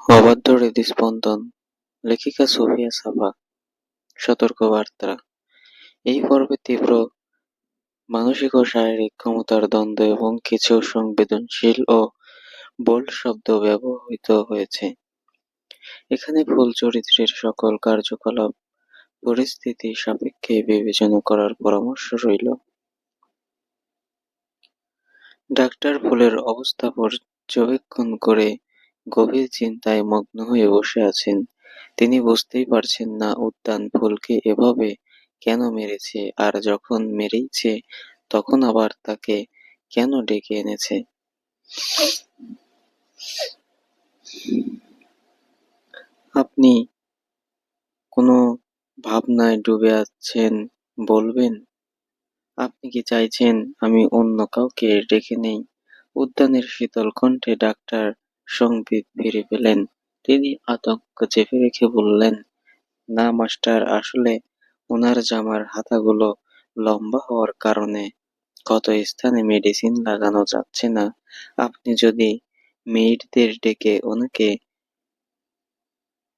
অবাধ্য হৃদস্পন্দন, লেখিকা সুফিয়া সাবা। সতর্কবার্তা। এই পর্বে তীব্র মানসিক ও শারীরিক ক্ষমতার দ্বন্দ্ব এবং কিছু সংবেদনশীল ও বোল্ড শব্দ ব্যবহৃত হয়েছে। এখানে ভুল চরিত্রের সকল কার্যকলাপ পরিস্থিতি সাপেক্ষে বিবেচনা করার পরামর্শ রইল। ডাক্তার ফুলের অবস্থা পর্যবেক্ষণ করে গভীর চিন্তায় মগ্ন হয়ে বসে আছেন। তিনি বুঝতেই পারছেন না উদ্যান ফুলকে এভাবে কেন মেরেছে, আর যখন মেরেইছে তখন আবার তাকে কেন ডেকে এনেছে। আপনি কোনো ভাবনায় ডুবে আছেন, বলবেন? আপনি কি চাইছেন আমি অন্য কাউকে ডেকে নেই? উদ্যানের শীতল কণ্ঠে ডাক্তার সংবিত ফিরে পেলেন। তিনি আতঙ্ক চেপে রেখে বললেন, না মাস্টার, আসলে ওনার জামার হাতাগুলো লম্বা হওয়ার কারণে ক্ষত স্থানে মেডিসিন লাগানো যাচ্ছে না। আপনি যদি মেয়েদের ডেকে ওনাকে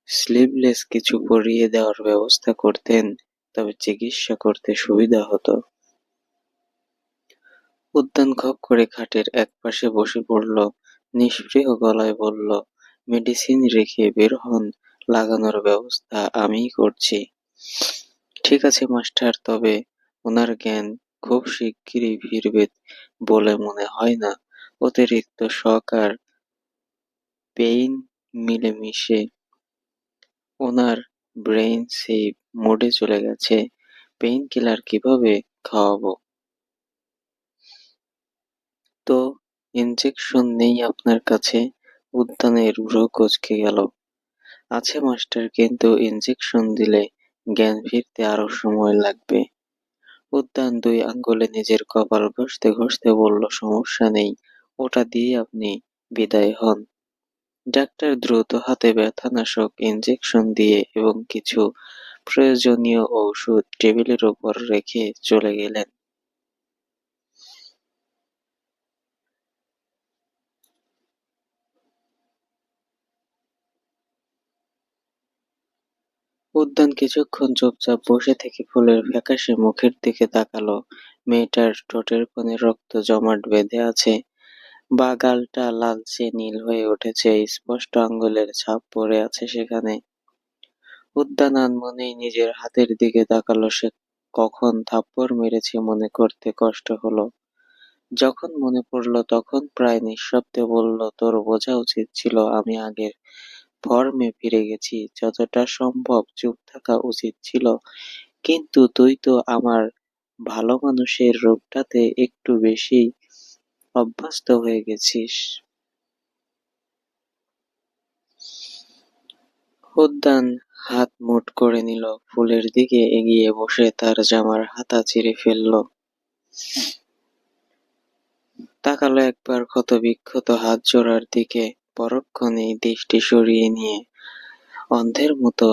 স্লিভলেস কিছু পরিয়ে দেওয়ার ব্যবস্থা করতেন, তবে চিকিৎসা করতে সুবিধা হতো। উদ্যান খপ করে খাটের একপাশে বসে পড়ল, নিস্পৃহ গলায় বলল, মেডিসিন রেখে বের হন, লাগানোর ব্যবস্থা আমিই করছি। ঠিক আছে মাস্টার, তবে ওনার জ্ঞান খুব শিগগিরই ফিরবে বলে মনে হয় না। অতিরিক্ত শক আর পেইন মিলেমিশে ওনার ব্রেইন সেভ মোডে চলে গেছে। পেইন কিলার কিভাবে খাওয়াবো? তো ইনজেকশন নেই আপনার কাছে? উদ্যানের ভ্রু কুঁচকে গেল। আছে মাস্টার, কিন্তু ইনজেকশন দিলে জ্ঞান ফিরতে আরো সময় লাগবে। উদ্যান দুই আঙ্গুলে নিজের কপাল ঘষতে ঘষতে বলল, সমস্যা নেই, ওটা দিয়ে আপনি বিদায় হন। ডাক্তার দ্রুত হাতে ব্যথানাশক ইনজেকশন দিয়ে এবং কিছু প্রয়োজনীয় ঔষধ টেবিলের উপর রেখে চলে গেলেন। উদ্যান কিছুক্ষণ চুপচাপ বসে থেকে ফুলের ফ্যাকাশে মুখের দিকে তাকালো। মেয়েটার ঠোঁটের কোণে রক্ত জমাট বেঁধে আছে, বা গালটা লালচে নীল হয়ে উঠেছে, স্পষ্ট আঙ্গুলের ছাপ পড়ে আছে সেখানে। উদ্যান আনমনেই নিজের হাতের দিকে তাকালো। সে কখন থাপ্পড় মেরেছে মনে করতে কষ্ট হলো। যখন মনে পড়ল তখন প্রায় নিঃশব্দে বলল, তোর বোঝা উচিত ছিল আমি আগের ফর্মে ফিরে গেছি, যতটা সম্ভব চুপ থাকা উচিত ছিল, কিন্তু তুই তো আমার ভালো মানুষের রূপটাতে একটু বেশি অভ্যস্ত হয়ে গেছিস। উদ্যান হাত মুঠ করে নিল, ফুলের দিকে এগিয়ে বসে তার জামার হাতা ছিঁড়ে ফেলল। তাকালো একবার ক্ষত বিক্ষত হাত জোড়ার দিকে, পরক্ষণেই দৃষ্টি সরিয়ে নিয়ে অন্ধের মতো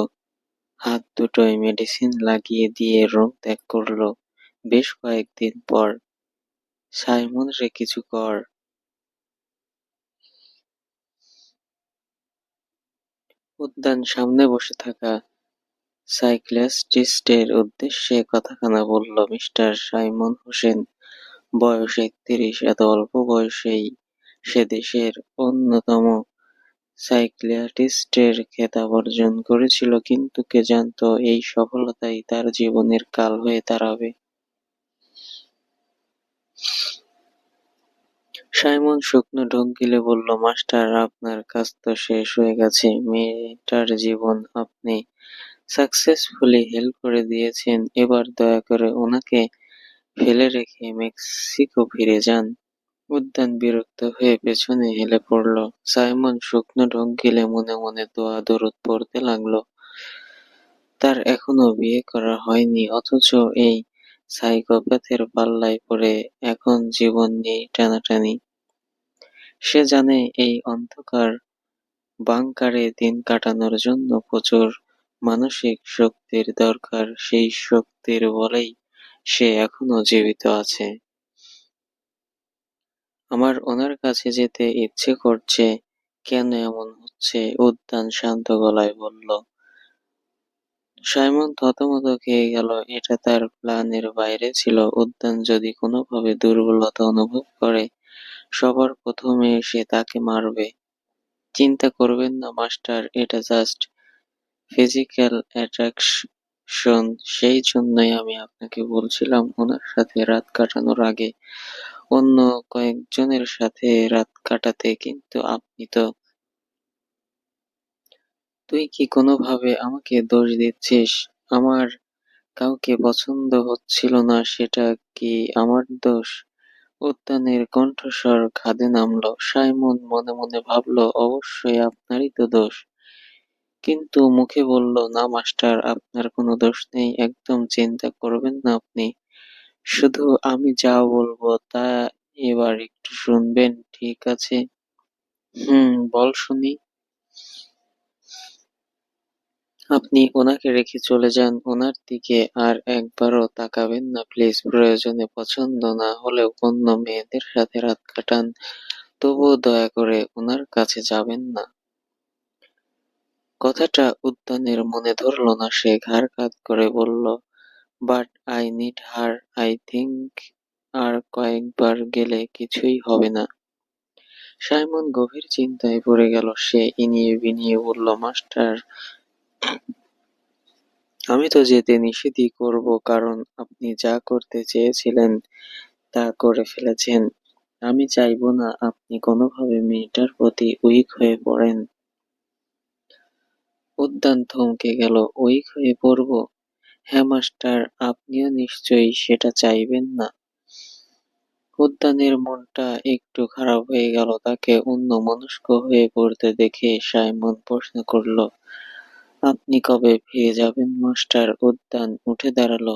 হাত দুটোয় মেডিসিন লাগিয়ে দিয়ে রুম ত্যাগ করলো। বেশ কয়েকদিন পর, সাইমন রে কিছু কর। উদ্যান সামনে বসে থাকা সাইকিয়াট্রিস্টের উদ্দেশ্যে কথাখানা বলল, মিস্টার সাইমন হোসেন, বয়স ৩১, এত অল্প বয়সেই সে দেশের অন্যতম সাইকিয়াট্রিস্টের খেতাব অর্জন করেছিল, কিন্তু কে জানতো এই সফলতাই তার জীবনের কাল হয়ে দাঁড়াবে। সাইমন শুকনো ঢোক গিলে বলল, মাস্টার, আপনার কাজ তো শেষ হয়ে গেছে। মেয়েটার জীবন আপনি সাকসেসফুলি হেল্প করে দিয়েছেন, এবার দয়া করে ওনাকে ফেলে রেখে মেক্সিকো ফিরে যান। উদ্যান বিরক্ত হয়ে পেছনে হেলে পড়ল। সাইমন শুকনো ঢোক গিলে মনে মনে দোয়া দরুদ পড়তে লাগলো। তার এখনো বিয়ে করা হয়নি, অথচ এই সাইকোপ্যাথের পাল্লায় পড়ে এখন জীবন নিয়েই টানাটানি। সে জানে এই অন্ধকার বাংকারে দিন কাটানোর জন্য প্রচুর মানসিক শক্তির দরকার, সেই শক্তির বলেই সে এখনো জীবিত আছে। আমার ওনার কাছে যেতে ইচ্ছে করছে, কেন এমন হচ্ছে, উদ্যান শান্ত গলায় বলল। সাইমন থতমত খেয়ে গেল। এটা তার প্ল্যানের বাইরে ছিল। উদ্যান যদি কোনোভাবে দুর্বলতা অনুভব করে, সবার প্রথমে এসে তাকে মারবে। চিন্তা করবেন না মাস্টার, এটা জাস্ট ফিজিক্যাল অ্যাট্রাকশন। সেই জন্যই আমি আপনাকে বলছিলাম ওনার সাথে রাত কাটানোর আগে অন্য কয়েকজনের সাথে রাত কাটাতে, কিন্তু আপনি তো। তুই কি কোনোভাবে আমাকে দোষ দিচ্ছিস? আমার কাউকে পছন্দ হচ্ছিল না, সেটা কি আমার দোষ? উদ্যানের কণ্ঠস্বর খাদে নামল। সাইমন মনে মনে ভাবল, অবশ্যই আপনারই তো দোষ, কিন্তু মুখে বলল, না মাস্টার, আপনার কোনো দোষ নেই, একদম চিন্তা করবেন না আপনি। শুধু আমি যা বলবো তা এবার একটু শুনবেন, ঠিক আছে? বল শুনি। আপনি ওনাকে রেখে চলে যান, ওনার দিকে আর একবারও তাকাবেন না প্লিজ। প্রয়োজনে পছন্দ না হলেও অন্য মেয়েদের সাথে রাত কাটান, তবুও দয়া করে ওনার কাছে যাবেন না। কথাটা উদ্যানের মনে ধরল না। সে ঘাড় কাত করে বলল, but I need her, I think আর কয়েকবার গেলে কিছুই হবে না। সাইমন গভীর চিন্তায় পড়ে গেল। সে ইনিয়ে বিনিয়ে বলল, মাস্টার, আমি তো যেতে নিষেধই করব, কারণ আপনি যা করতে চেয়েছিলেন তা করে ফেলেছেন। আমি চাইবো না আপনি কোনোভাবে মেয়েটার প্রতি উইক হয়ে পড়েন। উদ্যান থমকে গেল। উইক হয়ে পড়ব? হ্যাঁ মাস্টার, আপনিও নিশ্চয়ই সেটা চাইবেন না। উদ্যানের মনটা একটু খারাপ হয়ে গেল। তাকে অন্যমনস্ক হয়ে পড়তে দেখে সাইমন প্রশ্ন করল, আপনি কবে ফিরে যাবেন মাস্টার? উদ্যান উঠে দাঁড়ালো।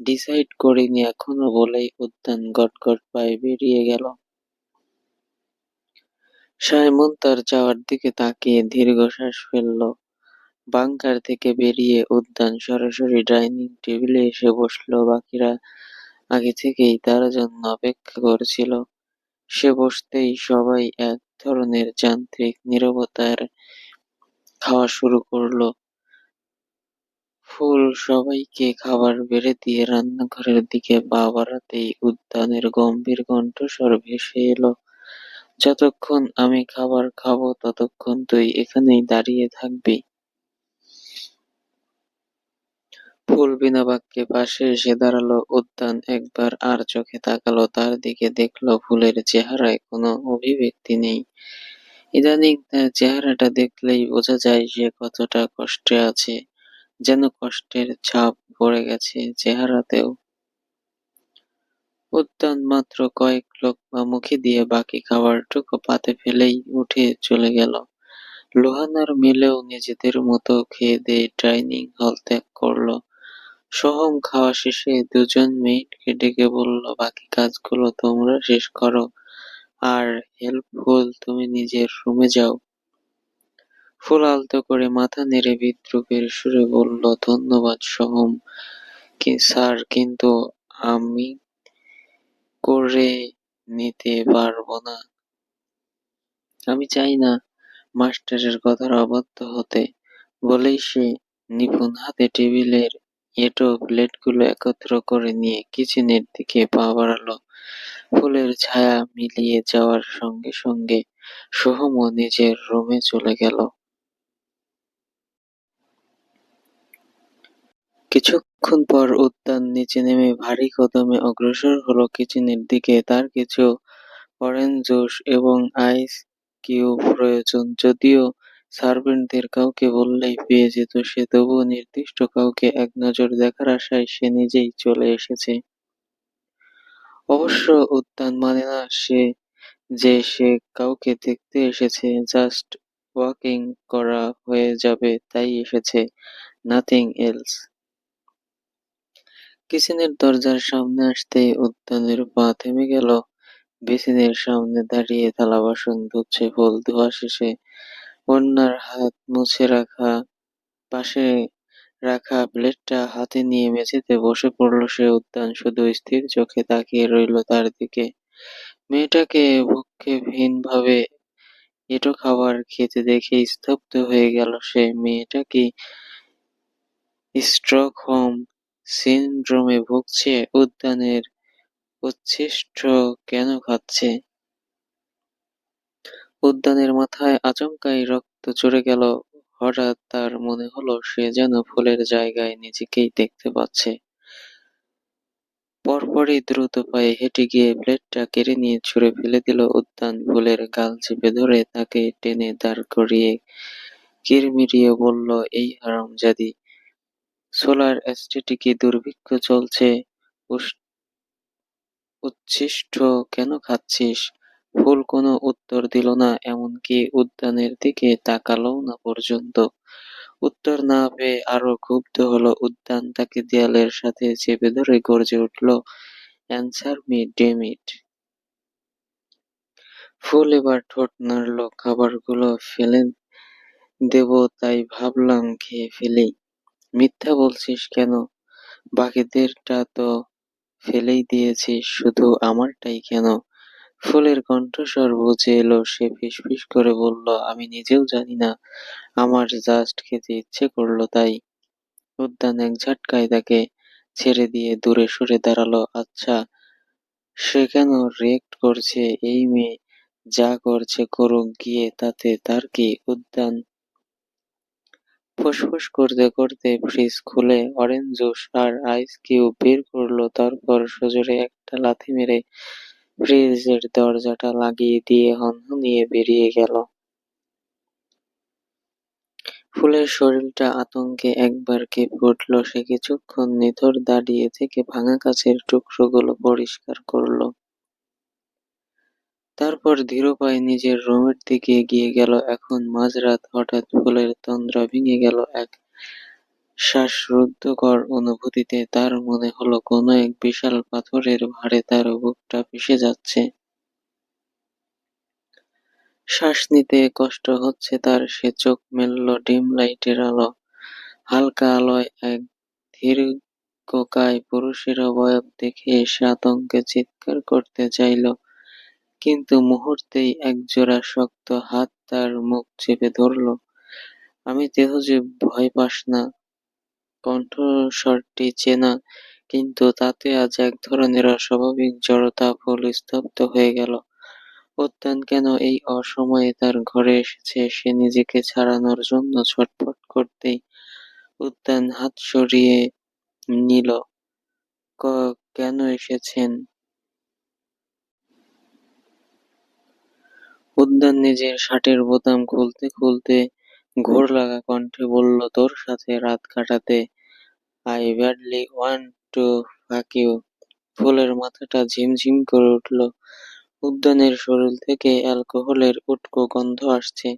ডিসাইড করিনি এখনো বলেই উদ্যান গটগট পায়ে বেরিয়ে গেল। সাইমন তার যাওয়ার দিকে তাকিয়ে দীর্ঘশ্বাস ফেলল। বাংকার থেকে বেরিয়ে উদ্যান সরাসরি ডাইনিং টেবিলে এসে বসল। বাকিরা আগে থেকেই তার জন্য অপেক্ষা করছিল। সে বসতেই সবাই এক ধরনের যান্ত্রিক নীরবতার খাওয়া শুরু করলো। ফুল সবাইকে খাবার বেড়ে দিয়ে রান্নাঘরের দিকে পা বাড়াতেই উদ্যানের গম্ভীর কণ্ঠস্বর ভেসে এলো, যতক্ষণ আমি খাবার খাবো ততক্ষণ তুই এখানেই দাঁড়িয়ে থাকবি। ফুল বিনা বাক্যে পাশে এসে দাঁড়ালো। উদ্যান একবার আর চোখে তাকালো তার দিকে, দেখলো ফুলের চেহারায় কোনো অভিব্যক্তি নেই। ইদানিং তার চেহারাটা দেখলেই বোঝা যায় সে কতটা কষ্টে আছে, যেন কষ্টের ছাপ পড়ে গেছে চেহারাতেও। উদ্যান মাত্র কয়েক লোকমা মুখে দিয়ে বাকি খাবারটুকু পাতে ফেলেই উঠে চলে গেল। লোহানার মিলেও নিজেদের মতো খেয়ে দিয়ে ডাইনিং হল ত্যাগ করলো। সোহম খাওয়া শেষে দুজন মেয়েটকে ডেকে বলল, বাকি কাজগুলো তোমরা শেষ করো, আর হেল্পফুল তুমি নিজের রুমে যাও। ফুল আলতো করে মাথা নেড়ে বিদ্রূপের সুরে বলল, ধন্যবাদ সোহম স্যার, কিন্তু আমি করে নিতে পারবো না। আমি চাই না মাস্টারের কথার অবাধ্য হতে। বলেই সে নিপুণ হাতে টেবিলের এঁটো প্লেটগুলো একত্র করে নিয়ে কিচেনের দিকে পা বাড়ালো। ফুলের ছায়া মিলিয়ে যাওয়ার সঙ্গে সঙ্গে সোহমও নিজের রুমে চলে গেল। কিছুক্ষণ পর উদ্যান নিচে নেমে ভারী কদমে অগ্রসর হলো কিচেনের দিকে। তার কিছু অরেঞ্জ জুস এবং আইস কিউব প্রয়োজন। যদিও সার্ভেন্টদের কাউকে বললেই পেয়ে যেত সে, তবুও নির্দিষ্ট কাউকে এক নজর দেখার আশায় সে নিজেই চলে এসেছে। অবশ্য উদ্যান মানে না যে সে কাউকে দেখতে এসেছে, জাস্ট ওয়াকিং করা হয়ে যাবে তাই এসেছে, নাথিং এলস। কিচেনের দরজার সামনে আসতেই উদ্যানের পা থেমে গেল। বেসিনের সামনে দাঁড়িয়ে থালা বাসন ধুচ্ছে ফুল। ধোয়া শেষে ওড়নার হাত মুছে পাশে রাখা প্লেটটা হাতে নিয়ে মেঝেতে বসে পড়ল সে। উদ্যান শুধু স্থির চোখে তাকিয়ে রইল তার দিকে। মেয়েটাকে ভ্রুক্ষেপহীনভাবে এঁটো খাবার খেতে দেখে স্তব্ধ হয়ে গেল সে। মেয়েটা কি স্টকহোম সিনড্রোমে ভুগছে? উদ্যানের উচ্ছিষ্ট কেন খাচ্ছে? উদ্যানের মাথায় আচমকাই রক্ত চড়ে গেল। হঠাৎ তার মনে হলো সে যেন ফুলের জায়গায় নিজেকেই দেখতে পাচ্ছে। পরপরই দ্রুত পায়ে হেঁটে গিয়ে প্লেটটা কেড়ে নিয়ে ছুঁড়ে ফেলে দিল। উদ্যান ফুলের গাল চেপে ধরে তাকে টেনে দাঁড় করিয়ে কিরমিরিয়ে বলল, এই হারামজাদি, সোলার এস্টেটে কি দুর্ভিক্ষ চলছে? উচ্ছিষ্ট কেন খাচ্ছিস? ফুল কোনো উত্তর দিল না, এমনকি উদ্যানের দিকে তাকালোও না পর্যন্ত। উত্তর না পেয়ে আরো ক্ষুব্ধ হলো উদ্যান। তাকে দেয়ালের সাথে চেপে ধরে গর্জে উঠল, অ্যানসার মি ডেমিট। ফুল এবার ঠোঁট নাড়ল। খাবারগুলো ফেলে দেব তাই ভাবলাম খেয়ে ফেলি। মিথ্যা বলছিস কেন? বাকিদেরটা তো ফেলেই দিয়েছিস, শুধু আমারটাই কেন? ফুলের কণ্ঠস্বর বুঝে এলো। সে ফিসফিস করে বলল, আমি নিজেও জানি না, আমার জাস্ট খেতে ইচ্ছে করলো তাই। উদ্যান এক ঝটকায় তাকে ছেড়ে দিয়ে দূরে সরে দাঁড়ালো। আচ্ছা, সে কেন রিয়েক্ট করছে? এই মেয়ে যা করছে করুক গিয়ে, তাতে তার কি? উদ্যান ফুসফুস করতে করতে ফ্রিজ খুলে অরেঞ্জ জুস আর আইস কিউব বের করলো। তারপর সজোরে একটা লাথি মেরে ফ্রিজের দরজাটা লাগিয়ে দিয়ে হনহনিয়ে বেরিয়ে গেল। ফুলের শরীরটা আতঙ্কে একবার কেঁপে উঠল। সে কিছুক্ষণ নিথর দাঁড়িয়ে থেকে ভাঙা কাচের টুকরোগুলো পরিষ্কার করলো। তারপর ধীর পায়ে নিজের রুমের দিকে এগিয়ে গেল। এখন মাঝরাত। হঠাৎ ফুলের তন্দ্রা ভেঙে গেল এক শ্বাসরুদ্ধকর অনুভূতিতে। তার মনে হলো কোনো এক বিশাল পাথরের ভারে তার বুকটা ফেঁসে যাচ্ছে। শ্বাস নিতে কষ্ট হচ্ছে তার। সে চোখ মেলল। ডিম লাইটের আলো, হালকা আলোয় এক দীর্ঘকায় পুরুষের অবয়ব দেখে সে আতঙ্কে চিৎকার করতে চাইল, কিন্তু মুহূর্তেই একজোড়া শক্ত হাত তার মুখ চেপে ধরল। আমি তেহজীব, ভয় পাস না। কণ্ঠস্বরটি চেনা, কিন্তু তাতে আজ এক ধরনের অস্বাভাবিক জড়তা। ফুল স্তব্ধ হয়ে গেল। উদ্যান কেন এই অসময়ে তার ঘরে এসেছে? সে নিজেকে ছাড়ানোর জন্য ছটফট করতেই উদ্যান হাত সরিয়ে নিল। কেন এসেছেন? উদ্যান নিজের শার্টের বোতাম খুলতে খুলতে ঘোর লাগা কণ্ঠে বলল, তোর সাথে রাত কাটাতে। I badly want to fuck you. ফুলের মাথাটা ঝিমঝিম করে উঠল। উদ্যানের শরীর থেকে অ্যালকোহলের উটকো গন্ধ আসছে।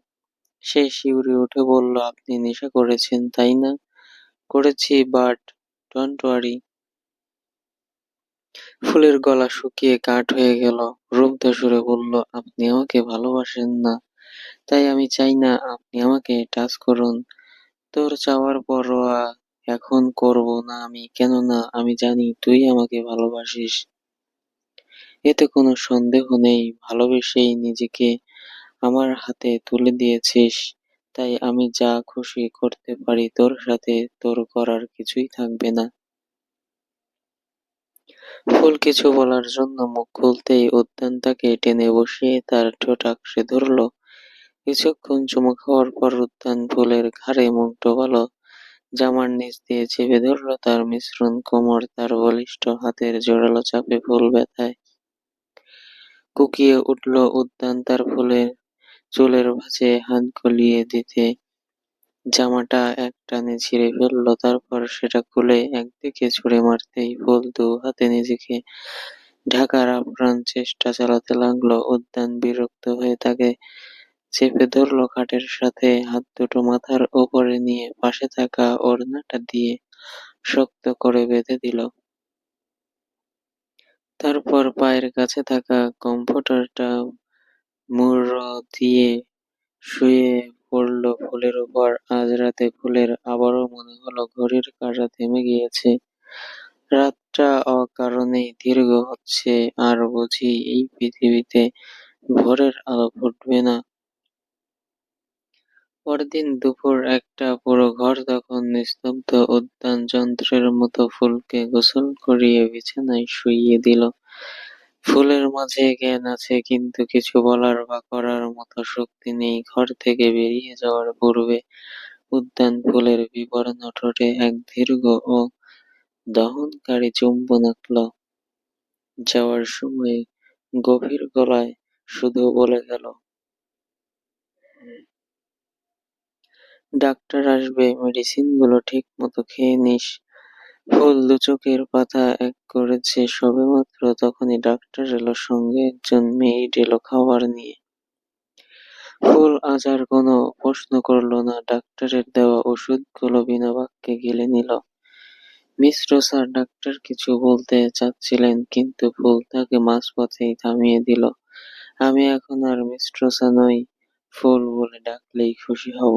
সে শিউরে উঠে বলল, আপনি নেশা করেছেন, তাই না? করেছি, বাট ডোন্ট ওয়ারি। ফুলের গলা শুকিয়ে কাঠ হয়ে গেল। রুদ্ধ সুরে বলল, আপনি আমাকে ভালোবাসেন না, তাই আমি চাই না আপনি আমাকে টাচ করুন। তোর চাওয়ার পরোয়া এখন করব না আমি, কেননা আমি জানি তুই আমাকে ভালোবাসিস। এতে কোনো সন্দেহ নেই। ভালোবেসেই নিজেকে আমার হাতে তুলে দিয়েছিস, তাই আমি যা খুশি করতে পারি তোর সাথে। তোর করার কিছুই থাকবে না। ফুল কিছু বলার জন্য মুখ খুলতেই উদ্যান তাকে টেনে বসিয়ে তার ঠোঁট আঁকড়ে ধরল। কিছুক্ষণ চুমু খাওয়ার পর উদ্যান ফুলের ঘাড়ে মুখ ডোবালো, জামার নিচ দিয়ে চেপে ধরল তার মিশ্রণ কোমর। তার বলিষ্ঠ হাতের জোরালো চাপে ফুল ব্যথায় কুঁকিয়ে উঠল। উদ্যান তার ফুলের চুলের ভাঁজে হাত গলিয়ে দিতে জামাটা একটানে ছিঁড়ে ফেলল। তারপর সেটা খুলে একদিকে ছুঁড়ে মারতেই ফুল দু হাতে নিজেকে ঢাকার আপ্রাণ চেষ্টা চালাতে লাগলো। উদ্যান বিরক্ত হয়ে তাকে চেপে ধরল খাটের সাথে, হাত দুটো মাথার ওপরে নিয়ে পাশে থাকা ওড়নাটা দিয়ে শক্ত করে বেঁধে দিল। তারপর পায়ের কাছে থাকা কমফোর্টারটা মুড়ো দিয়ে শুয়ে পড়ল ফুলের উপর। আজ রাতে ফুলের আবারও মনে হলো ঘড়ির কাঁটা থেমে গিয়েছে। রাতটা অকারণেই দীর্ঘ হচ্ছে, আর বুঝি এই পৃথিবীতে ভোরের আলো ফুটবে না। পরদিন দুপুর একটা, পুরো ঘর তখন নিস্তব্ধ। উদ্যান যন্ত্রের মতো ফুলকে গোসল করিয়ে বিছানায় শুইয়ে দিল। ফুলের মাঝে জ্ঞান আছে, কিন্তু কিছু বলার বা করার মতো শক্তি নেই। ঘর থেকে বেরিয়ে যাওয়ার পূর্বে উদ্যান ফুলের বিবর্ণ ঠোঁটে এক দীর্ঘ ও দহনকারী চুম্বন আঁকল। যাওয়ার সময় গভীর গলায় শুধু বলে গেল, ডাক্তার আসবে, মেডিসিনগুলো ঠিক মতো খেয়ে নিস। ফুল দুচোখের পাতা এক করেছে সবেমাত্র, তখনই ডাক্তার এলো, সঙ্গে একজন মেয়েড এলো খাবার নিয়ে। ফুল আজ আর কোনো প্রশ্ন করলো না, ডাক্তারের দেওয়া ওষুধগুলো বিনা বাক্যে গিলে নিল। মিশ্র স্যার, ডাক্তার কিছু বলতে চাচ্ছিলেন, কিন্তু ফুল তাকে মাঝপথেই থামিয়ে দিল। আমি এখন আর মিশ্র স্যার নই, ফুল বলে ডাকলেই খুশি হব।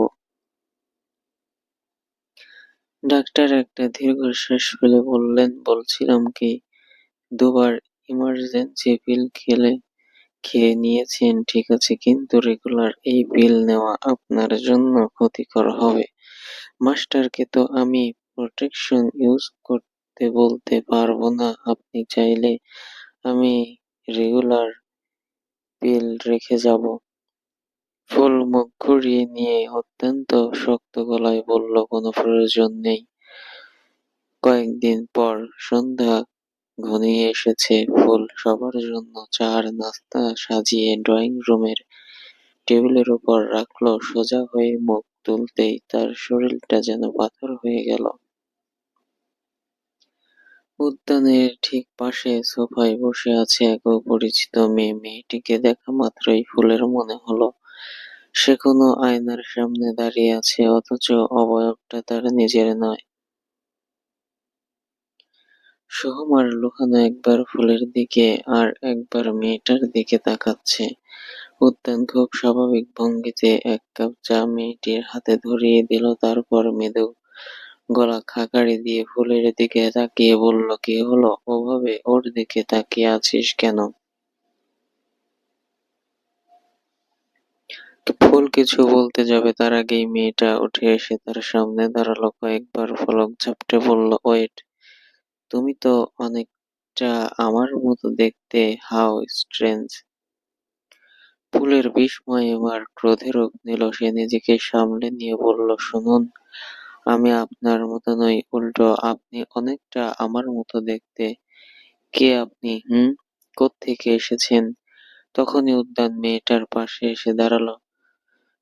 ডাক্তার একটা দীর্ঘশ্বাস ফেলে বললেন, বলছিলাম কি, দুবার ইমার্জেন্সি পিল খেয়ে নিয়েছেন ঠিক আছে, কিন্তু রেগুলার এই পিল নেওয়া আপনার জন্য ক্ষতিকর হবে। মাস্টারকে তো আমি প্রোটেকশন ইউজ করতে বলতে পারবো না। আপনি চাইলে আমি রেগুলার পিল রেখে যাব। ফুল মুখ ঘুরিয়ে নিয়ে অত্যন্ত শক্ত গলায় বলল, কোনো প্রয়োজন নেই। কয়েকদিন পর সন্ধ্যা ঘনিয়ে এসেছে। ফুল সবার জন্য চার নাস্তা সাজিয়ে ড্রয়িং রুমের টেবিলের উপর রাখলো। সোজা হয়ে মুখ তুলতেই তার শরীরটা যেন পাথর হয়ে গেল। উদ্যানের ঠিক পাশে সোফায় বসে আছে এক অপরিচিত মেয়ে। মেয়েটিকে দেখা মাত্রই ফুলের মনে হলো সে কোনো আয়নার সামনে দাঁড়িয়ে আছে, অথচ অবয়বটা তার নিজের নয়। সুকুমার লুকানো একবার ফুলের দিকে আর একবার মেয়েটার দিকে তাকাচ্ছে। উদ্যান খুব স্বাভাবিক ভঙ্গিতে এক কাপ চা মেয়েটির হাতে ধরিয়ে দিল, তারপর মৃদু গলা খাকারি দিয়ে ফুলের দিকে তাকিয়ে বলল, কি হলো, ওভাবে ওর দিকে তাকিয়ে আছিস কেন? ফুল কিছু বলতে যাবে, তার আগেই মেয়েটা উঠে এসে তার সামনে দাঁড়ালো। কয়েকবার পলক ঝাপটে বলল, ওয়েট, তুমি তো অনেকটা আমার মতো দেখতে, হাউ স্ট্রেঞ্জ। ফুলের বিস্ময় এবার ক্রোধে রূপ নিল। সে নিজেকে সামলে নিয়ে বলল, শুনুন, আমি আপনার মতো নই, উল্টো আপনি অনেকটা আমার মতো দেখতে। কে আপনি, হুম? কোত্থেকে এসেছেন? তখনই উদ্যান মেয়েটার পাশে এসে দাঁড়ালো।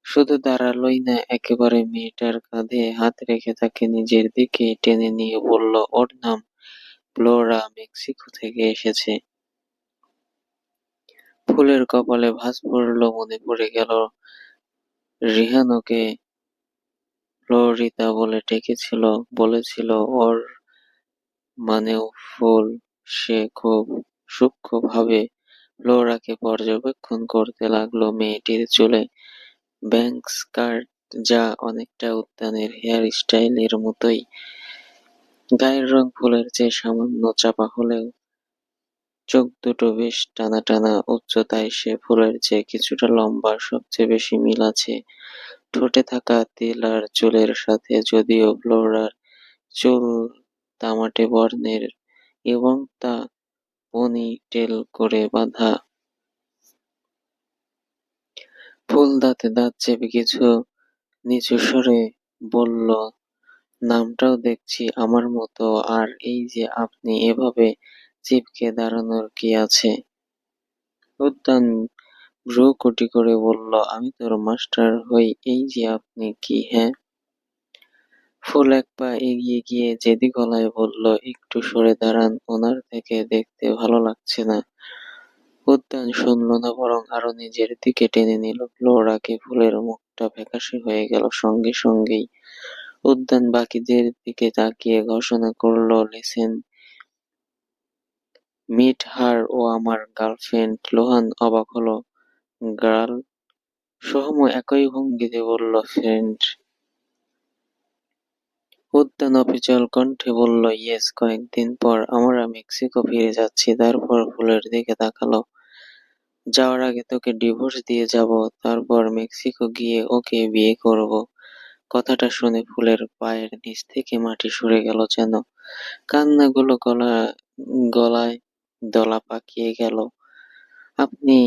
শুধু দাঁড়ালোই না, একেবারে মেয়েটার কাঁধে হাত রেখে তাকে নিজের দিকে টেনে নিয়ে বলল, ওর নাম ফ্লোরা, মেক্সিকো থেকে এসেছে। ফুলের কপালে ভাঁজ পড়ল, মনে পড়ে গেল রিহান ওকে ফ্লোরিতা বলে ডেকেছিল, বলেছিল ওর মানেও ফুল। সে খুব সূক্ষ্মভাবে ফ্লোরাকে পর্যবেক্ষণ করতে লাগলো। মেয়েটির চুলে ব্যাংকস কাট, যা অনেকটা উদ্যানের হেয়ার স্টাইলের মতোই। গায়ের রং ফুলের চেয়ে সামান্য চাপা হলেও চোখ দুটো বেশ টানা টানা। উচ্চতায় সে ফুলের চেয়ে কিছুটা লম্বা। সবচেয়ে বেশি মিল আছে ঠোঁটে থাকা তিল আর চুলের সাথে, যদিও ফ্লোরার চুল তামাটে বর্ণের এবং তা পনি টেল করে বাঁধা। ফুল দাঁতে দাঁত চেপে কিছু নিচু স্বরে বলল, নামটাও দেখছি আমার মতো, আর এই যে আপনি এভাবে চিপকে দাঁড়ানোর কি আছে? উদ্যান ভ্রু কুটি করে বলল, আমি তোর মাস্টার হই, এই যে আপনি কি, হ্যাঁ? ফুল এক পা এগিয়ে গিয়ে জেদি গলায় বলল, একটু সরে দাঁড়ান, ওনার থেকে দেখতে ভালো লাগছে না। উদ্যান শুনল না, বরং আরো নিজের দিকে টেনে নিল ফ্লোরাকে। ফুলের মুখটা ফ্যাকাশে হয়ে গেল। সঙ্গে সঙ্গেই উদ্যান বাকিদের দিকে তাকিয়ে ঘোষণা করল, লিসেন, মিট হার, ও আমার গার্লফ্রেন্ড। লোহান অবাক হলো, গার্ল? সোহম একই ভঙ্গিতে বলল, ফ্রেন্ড। উদ্যান অবিচল কণ্ঠে বলল, ইয়েস। কয়েকদিন পর আমরা মেক্সিকো ফিরে যাচ্ছি। তারপর ফুলের দিকে তাকালো। যাওয়ার আগে তোকে ডিভোর্স দিয়ে যাব, তারপর মেক্সিকো গিয়ে ওকে বিয়ে করব। কথাটা শুনে ফুলের পায়ের নিচ থেকে মাটি সরে গেল যেন। কান্নাগুলো গলায় দলা পাকিয়ে গেল। আপনি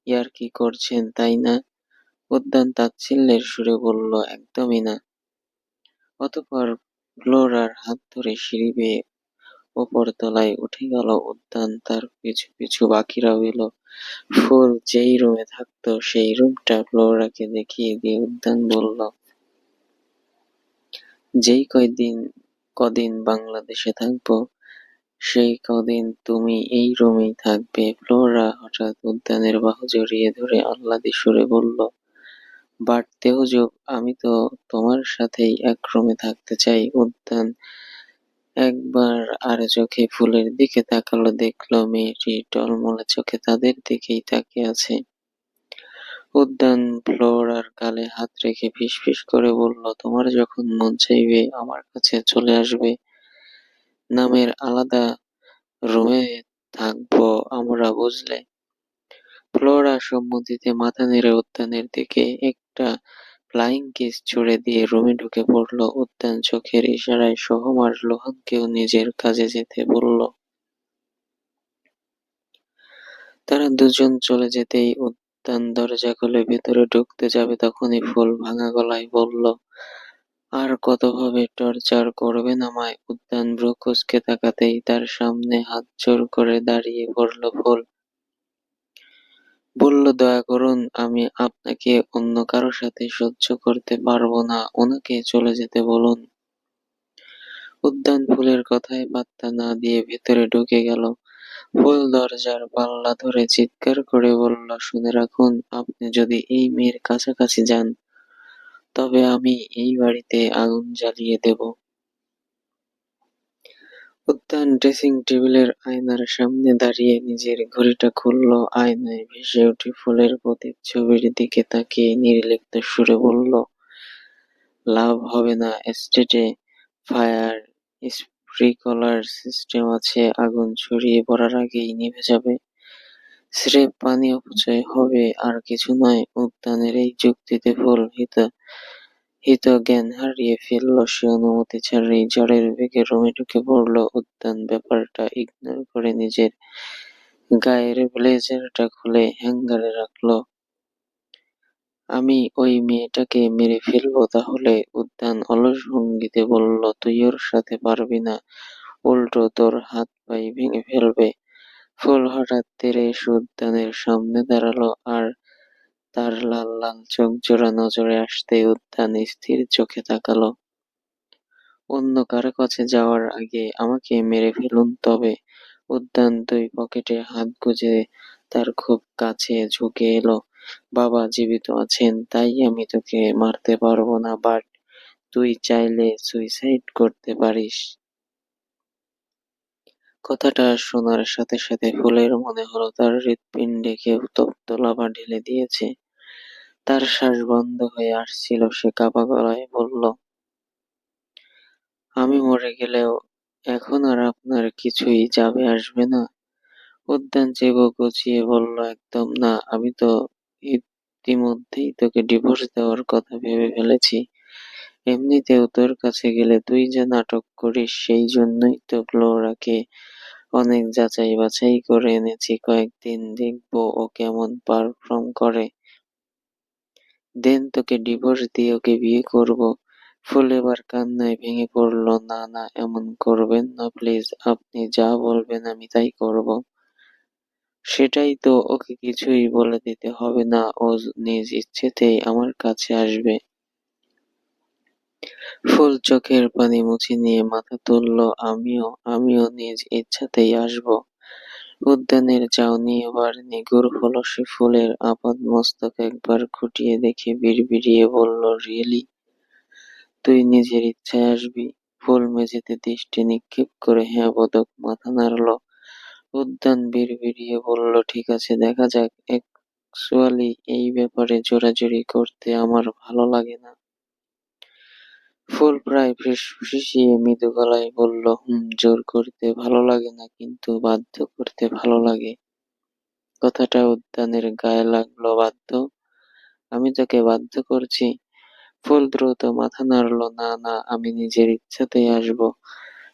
ইয়ার্কি করছেন, তাই না? উদ্যান তাচ্ছিল্যের সুরে বলল, একদমই না। অতঃপর ফ্লোরার হাত ধরে সিঁড়ি বেয়ে ওপর তলায় উঠে গেল উদ্যান, তার পিছু পিছু বাকি রইল ফুল। যেই রুমে থাকতো সেই রুমটা ফ্লোরাকে দেখিয়ে দিয়ে উদ্যান বলল, যেই কদিন বাংলাদেশে থাকবো সেই কদিন তুমি এই রুমেই থাকবে। ফ্লোরা হঠাৎ উদ্যানের বাহু জড়িয়ে ধরে আহ্লাদে সুরে বলল, বাট তেহজুব, আমি তো তোমার সাথেই এক রুমে থাকতে চাই। উদ্যান একবার আর চোখে ফুলের দিকে তাকালো, দেখলো মেয়েটি টলমলে চোখে তাদের দিকেই তাকিয়ে আছে। উদ্যান ফ্লোরার গালে হাত রেখে ফিসফিস করে বলল, তোমার যখন মন চাইবে আমার কাছে চলে আসবে। নামের আলাদা রুমে থাকবো আমরা, বুঝলে? ফ্লোরা সম্মতিতে মাথা নেড়ে উদ্যানের দিকে একটা ফ্লাইং কিস ছুড়ে দিয়ে রুমে ঢুকে পড়ল। উদ্যান চোখের ইশারায় সহমার লোহানকেও নিজের কাজে যেতে বলল। তারা দুজন চলে যেতেই উদ্যান দরজা খুলে ভেতরে ঢুকতে যাবে, তখনই ফুল ভাঙা গলায় বলল, আর কতভাবে টর্চার করবেন আমায়? উদ্যান ভ্রু কুঁচকে তাকাতেই তার সামনে হাত জোড় করে দাঁড়িয়ে পড়ল ফুল। বলল, দয়া করুন, আমি আপনাকে অন্য কারো সাথে সহ্য করতে পারবো না, ওনাকে চলে যেতে বলুন। উদ্যান ফুলের কথায় পাত্তা না দিয়ে ভেতরে ঢুকে গেল। ফুল দরজার পাল্লা ধরে চিৎকার করে বলল, শুনে রাখুন, আপনি যদি এই মেয়ের কাছাকাছি যান তবে আমি এই বাড়িতে আগুন জ্বালিয়ে দেব। উদ্যান ড্রেসিং টেবিলের আয়নার সামনে দাঁড়িয়ে নিজের ঘড়িটা খুলল। আয়নায় ভেসে উঠে ফুলের প্রতিচ্ছবির দিকে তাকিয়ে নির্লিপ্ত সুরে বলল, লাভ হবে না। এস্টেটে ফায়ার স্প্রিংকলার সিস্টেম আছে, আগুন ছড়িয়ে পড়ার আগেই নিভে যাবে। স্রেফ পানি অপচয় হবে, আর কিছু নয়। উদ্যানের এই যুক্তিতে ফুল জ্ঞান হারিয়ে ফেলল। সে অনুমতি ছাড়াই ঝড়ের বেগে রুমে ঢুকে পড়ল। উদ্যান ব্যাপারটা ইগনোর করে নিজের গায়ের ব্লেজারটা খুলে হ্যাঙ্গারে রাখলো। আমি ওই মেয়েটাকে মেরে ফেলবো তাহলে? উদ্যান অলস ভঙ্গিতে বলল, তুই ওর সাথে পারবি না, উল্টো তোর হাত পায়ে ভেঙে ফেলবে। ফুল হঠাৎ তেড়ে এসে উদ্যানের সামনে দাঁড়ালো, আর তার লাল লাল চোখ জোড়া নজরে আসতেই উদ্যান স্থির চোখে তাকালো। অন্য কারো কাছে যাওয়ার আগে আমাকে মেরে ফেলুন তবে। উদ্যান দুই পকেটে হাত গুজে তার খুব কাছে ঝুঁকে এলো। বাবা জীবিত আছেন, তাই আমি তোকে মারতে পারবো না, বাট তুই চাইলে সুইসাইড করতে পারিস। কথাটা শোনার সাথে সাথে ফুলের মনে হলো তার হৃৎপিণ্ডে কেউ তপ্ত লাভা ঢেলে দিয়েছে। তার শ্বাস বন্ধ হয়ে আসছিল। সে কাঁপা গলায় বলল, আমি মরে গেলেও এখন আর আপনার কিছুই যাবে আসবে না? উদ্যান চেয়ে গুছিয়ে বলল, একদম না। আমি তো ইতিমধ্যেই তোকে ডিভোর্স দেওয়ার কথা ভেবে ফেলেছি। এমনিতেও তোর কাছে গেলে তুই যে নাটক করিস, সেই জন্যই তো ফ্লোরাকে অনেক যাচাই বাছাই করে এনেছি। কয়েকদিন দেখবো ও কেমন পারফর্ম করে, দেন তোকে ডিভোর্স দিয়ে ওকে বিয়ে করব। ফুল এবার কান্নায় ভেঙে পড়ল, না না, এমন করবেন না প্লিজ, আপনি যা বলবেন আমি তাই করব। সেটাই তো, ওকে কিছুই বলে দিতে হবে না, ও নিজ ইচ্ছেতেই আমার কাছে আসবে। ফুল চোখের পানি মুছে নিয়ে মাথা তুলল, আমিও নিজ ইচ্ছাতেই আসব। উদ্যানের চাউনি এবার নিগুড় হলো। সে ফুলের আপাদ মস্তক একবার খুঁটিয়ে দেখে বিড়বিড়িয়ে বলল, রিয়েলি? তুই নিজের ইচ্ছায় আসবি? ফুল মেঝেতে দৃষ্টি নিক্ষেপ করে হ্যাঁ বোধক মাথা নাড়ল। উদ্যান বিড়বিড়িয়ে বলল, ঠিক আছে, দেখা যাক। অ্যাকচুয়ালি এই ব্যাপারে জোরাজুরি করতে আমার ভালো লাগে না। ফুল প্রায় ফিসফিসিয়ে মৃদু গলায় বলল, জোর করতে ভালো লাগে না, কিন্তু বাধ্য করতে ভালো লাগে। কথাটা উদ্যানের গায়ে লাগলো। বাধ্য? আমি তোকে বাধ্য করছি? ফুল দ্রুত মাথা নাড়ল। না না, আমি নিজের ইচ্ছাতেই আসবো।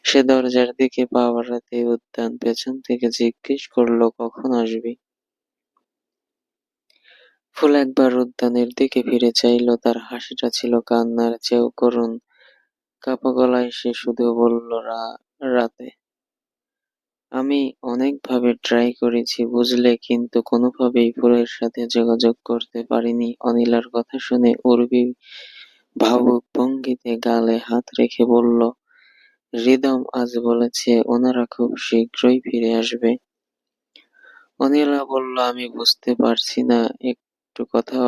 সে দরজার দিকে পা বাড়াতে উদ্যান পেছন থেকে জিজ্ঞেস করলো, কখন আসবি? ফুল একবার উদ্যানের দিকে ফিরে চাইল। তার হাসিটা ছিল কান্নার চেয়েও করুণ। কাঁপা গলায় সে শুধু বলল, রাতে। আমি অনেকভাবে ট্রাই করেছি বুঝলে, কিন্তু কোনোভাবেই ফুলের সাথে যোগাযোগ করতে পারিনি। অনিলার কথা শুনে উর্বি ভাবুক ভঙ্গিতে গালে হাত রেখে বলল, রিদম আজ বলেছে ওনারা খুব শীঘ্রই ফিরে আসবে। অনিলা বলল, আমি বুঝতে পারছি না, একটু কথা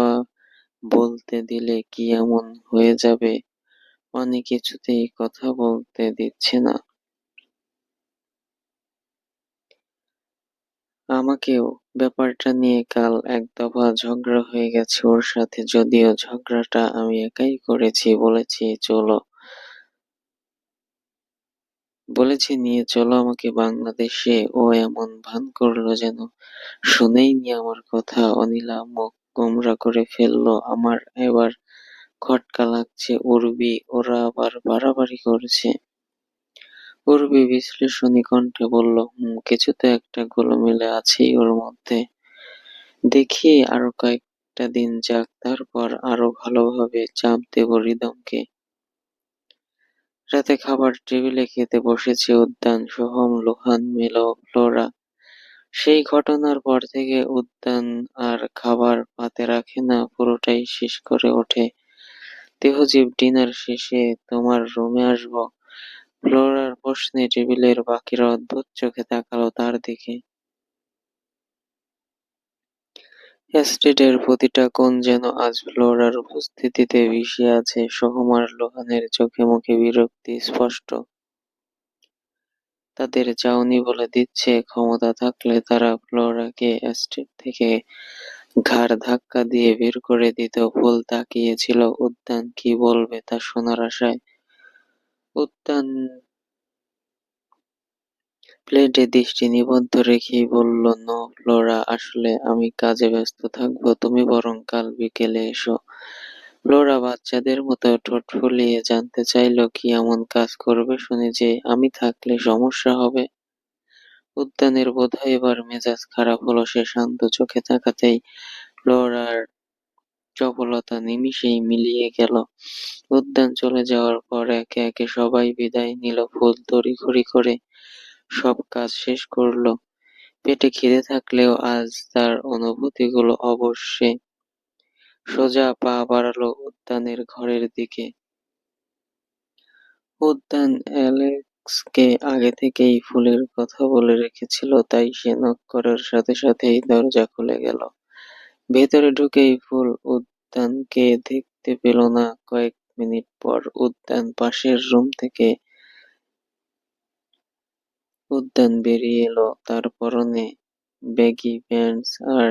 বলতে দিলে কি এমন হয়ে যাবে? অনি কিছুতেই কথা বলতে দিচ্ছে না। আমাকেও। ব্যাপারটা নিয়ে কাল এক দফা ঝগড়া হয়ে গেছে ওর সাথে, যদিও ঝগড়াটা আমি একাই করেছি। বলেছি নিয়ে চলো আমাকে বাংলাদেশে। ও এমন ভান করলো যেন শুনেইনি আমার কথা। অনিলা মুখ গোমড়া করে ফেললো। আমার এবার খটকা লাগছে উর্বি, ওরা আবার বাড়াবাড়ি করছে। উর্বি বিশ্লেষণী কণ্ঠে বলল, কিছু তো একটা গোলমেলে আছেই ওর মধ্যে। দেখি আরো কয়েকটা দিন যাক, তারপর আরো ভালোভাবে চাপ দেব রিদমকে। রাতে খাবার টেবিলে খেতে বসেছে উদ্যান, সোহম, লোহান, মিলো, ফ্লোরা। সেই ঘটনার পর থেকে উদ্যান আর খাবার পাতে রাখে না, পুরোটাই শেষ করে ওঠে। দেহজীব, ডিনার শেষে তোমার রুমে আসবো? ফ্লোরার প্রশ্নে টেবিলের বাকিরা অদ্ভুত চোখে তাকালো তার দিকে। এস্টেটের প্রতিটা কোণ যেন আজ ফ্লোরার উপস্থিতিতে ভিসে আছে। সোহম আর লোহানের চোখে মুখে বিরক্তি স্পষ্ট। তাদের চাউনি বলে দিচ্ছে, ক্ষমতা থাকলে তারা ফ্লোরাকে এস্টেট থেকে ঘাড় ধাক্কা দিয়ে বের করে দিত। ফুল তাকিয়েছিল উদ্যান কি বলবে তা শোনার আশায়। উদ্যান প্লেটে দৃষ্টি নিবদ্ধ রেখেই বলল, নো ফ্লোরা, আসলে আমি কাজে ব্যস্ত থাকবো, তুমি বরং কাল বিকেলে এসো। ফ্লোরা বাচ্চাদের মতো ঠোঁট ফুলিয়ে জানতে চাইলো, কি এমন কাজ করবে শুনি যে আমি থাকলে সমস্যা হবে? উদ্যানের বোধহয় এবার মেজাজ খারাপ হলো। সে শান্ত চোখে তাকাতেই ফ্লোরার চপলতা নিমিষেই মিলিয়ে গেল। উদ্যান চলে যাওয়ার পর একে একে সবাই বিদায় নিল। ফুল তড়িঘড়ি করে সব কাজ শেষ করলো। পেটে খিদে থাকলেও আজ তার অনুভূতিগুলো অবশ্যই। সোজা পা বাড়ালো উদ্যানের ঘরের দিকে। উদ্যান অ্যালেক্সকে আগে থেকেই ফুলের কথা বলে রেখেছিল, তাই সে নক করার সাথে সাথেই দরজা খুলে গেল। ভেতরে ঢুকেই ফুল উদ্যানকে দেখতে পেল না। কয়েক মিনিট পর পাশের রুম থেকে উদ্যান বেরিয়ে এলো। তার পরনে ব্যাগি প্যান্টস আর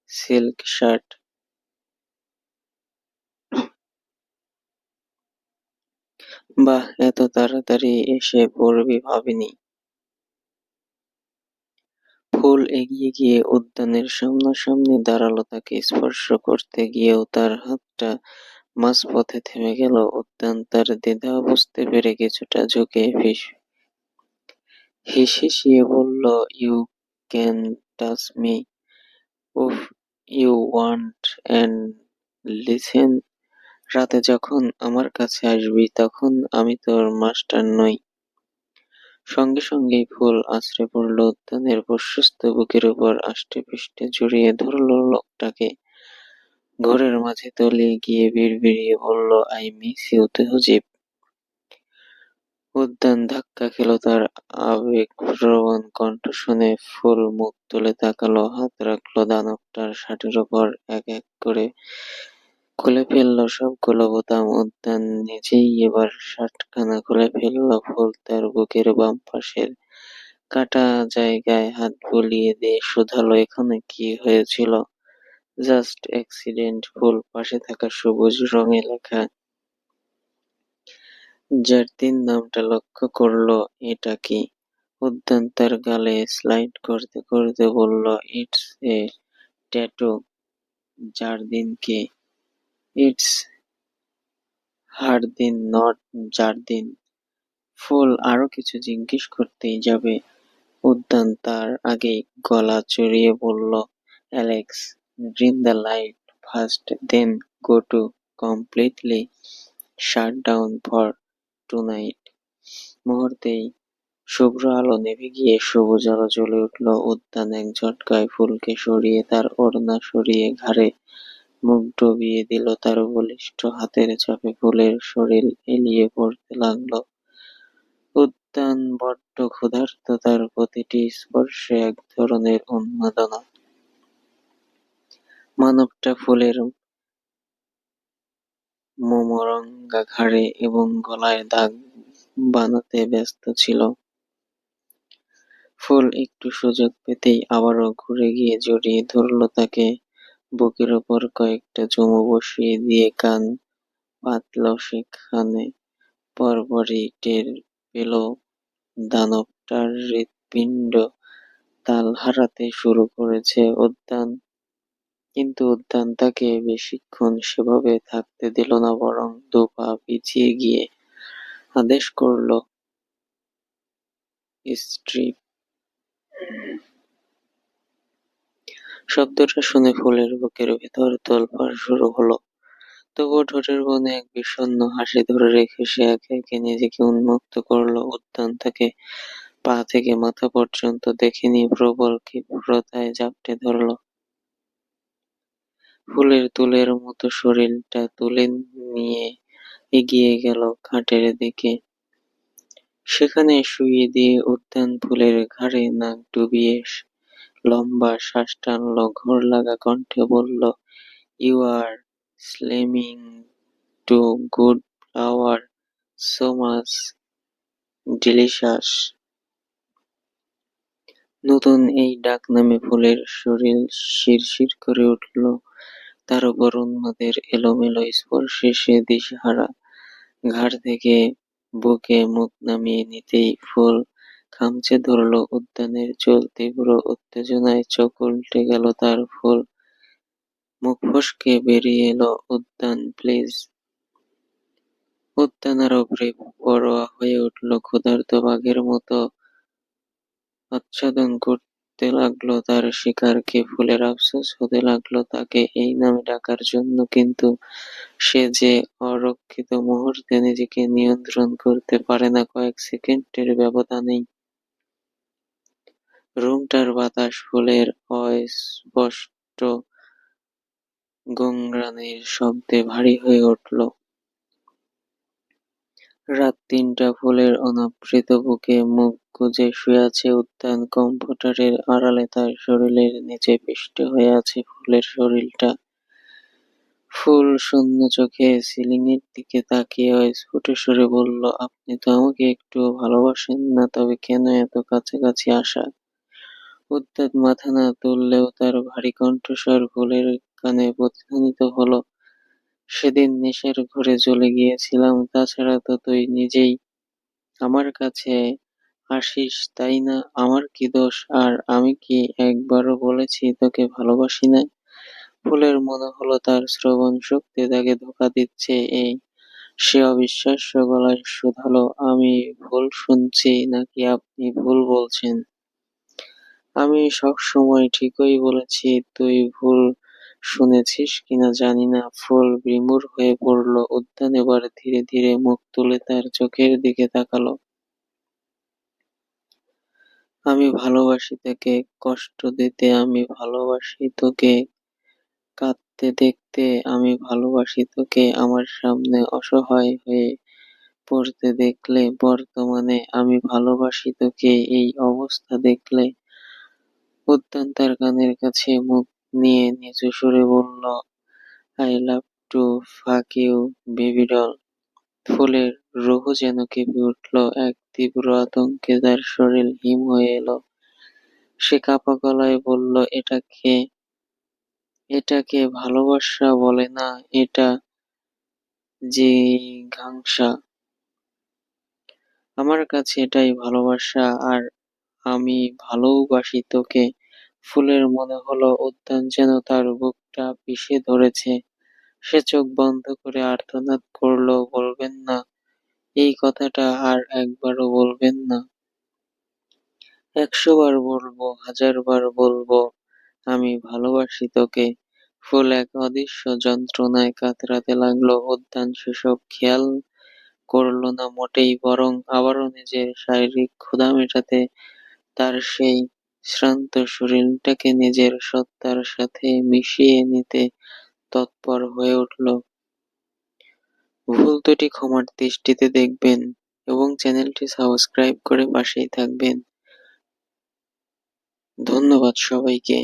সিল্ক শার্ট। বাহ, এত তাড়াতাড়ি এসে পড়বি ভাবিনি। ফুল এগিয়ে গিয়ে উদ্যানের সামনাসামনি দাঁড়ালো। তাকে স্পর্শ করতে গিয়েও তার হাতটা মাঝপথে থেমে গেল। উদ্যান তার দ্বিধা বুঝতে পেরে কিছুটা ঝুঁকে হিসিয়ে বলল, ইউ ক্যান টাচ মি উফ ইউ ওয়ান্ট অ্যান্ড লিসেন। রাতে যখন আমার কাছে আসবি তখন আমি তোর মাস্টার নই। সঙ্গে সঙ্গেই ফুল আছড়ে পড়ল উদ্যানের প্রশস্ত বুকের উপর, আষ্টেপৃষ্ঠে জড়িয়ে ধরল লোকটাকে। ঘোরের মাঝে তলিয়ে গিয়ে বিড়বিড়িয়ে বলল, আই মিস ইউ দেহজীব। উদ্যান ধাক্কা খেল তার আবেগপ্রবণ কণ্ঠ শুনে। ফুল মুখ তুলে তাকালো, হাত রাখলো দানবটার শার্টের ওপর, এক এক করে খুলে ফেললো সবগুলো বোতাম। উদ্যান নিজেই এবার শার্টখানা খুলে ফেলল। ফুল তার বুকের বাম পাশের কাটা জায়গায় হাত বুলিয়ে দিয়ে শুধালো, এখানে কি হয়েছিল? Just accident. ফুল পাশে থাকা সবুজ রঙে লেখা জার্দিন নামটা লক্ষ্য করলো। এটা কি? উদ্যান তার গালে স্লাইড করতে করতে বলল, ইটস এ ট্যাটু, জার্দিনকে। It's Hardin, not Jardin. ফুল আরো কিছু জিজ্ঞেস করতেই যাবে, উদ্যান তার আগেই গলা চড়িয়ে বলল, Alex, green the light first, then go to completely shut down for tonight. মুহূর্তেই শুভ্র আলো নেভে গিয়ে সবুজ আলো জ্বলে উঠল। উদ্যান এক ঝটকায় ফুলকে সরিয়ে তার ওড়না সরিয়ে ঘাড়ে মুখ ডুবিয়ে দিল। তার বলিষ্ঠ হাতের চাপে ফুলের শরীর এলিয়ে পড়তে লাগলো। উদ্যান বড্ড ক্ষুধার্ত, তার প্রতিটি স্পর্শে এক ধরনের উন্মাদনা। মানবটা ফুলের মোমরঙ্গা ঘাড়ে এবং গলায় দাগ বানাতে ব্যস্ত ছিল। ফুল একটু সুযোগ পেতেই আবারও ঘুরে গিয়ে জড়িয়ে ধরল তাকে। বুকের ওপর কয়েকটা চুমু বসিয়ে দিয়ে কান পাতল সেখানে। পরপরই টের পেল দানবটার হৃৎপিণ্ড তাল হারাতে শুরু করেছে। কিন্তু উদ্যান তাকে বেশিক্ষণ সেভাবে থাকতে দিল না, বরং দু-পা পিছিয়ে গিয়ে আদেশ করল, স্ট্রিপ। শব্দটা শুনে ফুলের বুকের ভেতর তোলপাড় শুরু হলো। তবুও ঠোঁটের কোণে এক বিষণ্ণ হাসি ধরে রেখে সে একে একে নিজেকে উন্মুক্ত করলো। উদ্যান তাকে পা থেকে মাথা পর্যন্ত দেখেনি, প্রবল ক্ষিপ্রতায় জাপটে ধরল। ফুলের তুলের মতো শরীরটা তুলে নিয়ে এগিয়ে গেল খাটের দিকে। সেখানে শুইয়ে দিয়ে উদ্যান ফুলের ঘাড়ে নাক ডুবিয়ে লম্বা শ্বাস টানল। ঘোর লাগা কণ্ঠে বলল, you are slimming too good flower, so much delicious. নতুন এই ডাকনামে ফুলের শরীর শিরশির করে উঠল। তার উপর উন্মাদের এলোমেলো স্পর্শে সে দিশেহারা। ঘাড় থেকে বুকে মুখ নামিয়ে নিতেই ফুল খামচে ধরল উদ্যানের চুল। তীব্র উত্তেজনায় চোখ উল্টে গেল তার। ফুল মুখ ফসকে বেরিয়ে এলো, উদ্যান প্লিজ। উদ্যান আরো বেপরোয়া হয়ে উঠল, ক্ষুধার্ত বাঘের মতো আচ্ছাদন করতে লাগলো তার শিকারকে। ফুলের আফসোস হতে লাগলো তাকে এই নামে ডাকার জন্য, কিন্তু সে যে অরক্ষিত মুহূর্তে নিজেকে নিয়ন্ত্রণ করতে পারে না। কয়েক সেকেন্ডের ব্যবধানেই রুমটার বাতাস ফুলের অস্পষ্ট গোঙরানির শব্দে ভারী হয়ে উঠল। রাত ৩টা, ফুলের অনাবৃত বুকে মুখ গুজে শুয়ে আছে উদ্যান। কম্পিউটারের আড়ালে তার শরীরের নিচে পিষ্ট হয়ে আছে ফুলের শরীরটা। ফুল শূন্য চোখে সিলিংয়ের দিকে তাকিয়ে অস্ফুট স্বরে বলল, আপনি তো আমাকে একটুও ভালোবাসেন না, তবে কেন এত কাছাকাছি আসা? উদ্যান মাথা না তুললেও তার ভারী কণ্ঠস্বর ফুলের কানে প্রতিধ্বনিত হলো। সেদিন নেশার ঘোরে জ্বলে গিয়েছিলাম, তাছাড়া তো তুই নিজেই আমার কাছে আসিস, তাই না? আমার কি দোষ? আর আমি কি একবারও বলেছি তোকে ভালোবাসি না? ফুলের মনে হলো তার শ্রবণ শক্তি তাকে ধোঁকা দিচ্ছে। সে অবিশ্বাস্য গলায় শুধালো, আমি ভুল শুনছি নাকি আপনি ভুল বলছেন? আমি সবসময় ঠিকই বলেছি, তুই ভুল শুনেছিস কিনা জানি না। ফুল বিমূঢ় হয়ে পড়ল। উদ্যান এবার ধীরে ধীরে মুখ তুলে তার চোখের দিকে তাকালো। আমি ভালোবাসি তোকে কষ্ট দিতে, আমি ভালোবাসি তোকে কাঁদতে দেখতে, আমি ভালোবাসি তোকে আমার সামনে অসহায় হয়ে পড়তে দেখলে। বর্তমানে আমি ভালোবাসি তোকে এই অবস্থা দেখলে। উদ্যান তার কানের কাছে মুখ নিয়ে নিচু সুরে বলল, I love to fuck you baby doll. ফুলের রুহ যেন কেঁপে উঠল। এক তীব্র আতঙ্কে তার শরীর হিম হয়ে এলো। সে কাঁপা গলায় বলল, এটাকে ভালোবাসা বলে না, এটা জিঘাংসা। আমার কাছে এটাই ভালোবাসা। আর আমি ভালোবাসি তোকে। ফুলের মনে হলো উদ্যান যেন তার বুকটা পিষে ধরেছে। সে চোখ বন্ধ করে আর্তনাদ করল, বলবেন না, এই কথাটা আর একবারও বলবেন না। ১০০ বার বলবো, ১০০০ বার বলবো, আমি ভালোবাসি তোকে। ফুল এক অদৃশ্য যন্ত্রণায় কাতরাতে লাগলো। উদ্যান সেসব খেয়াল করলো না মোটেই, বরং আবারও নিজের শারীরিক ক্ষুধা মেটাতে তার সেই শ্রান্ত শরীরটাকে নিজের সত্তার সাথে মিশিয়ে নিতে তৎপর হয়ে উঠল। ভুল ত্রুটি ক্ষমার দৃষ্টিতে দেখবেন এবং চ্যানেলটি সাবস্ক্রাইব করে পাশেই থাকবেন। ধন্যবাদ সবাইকে।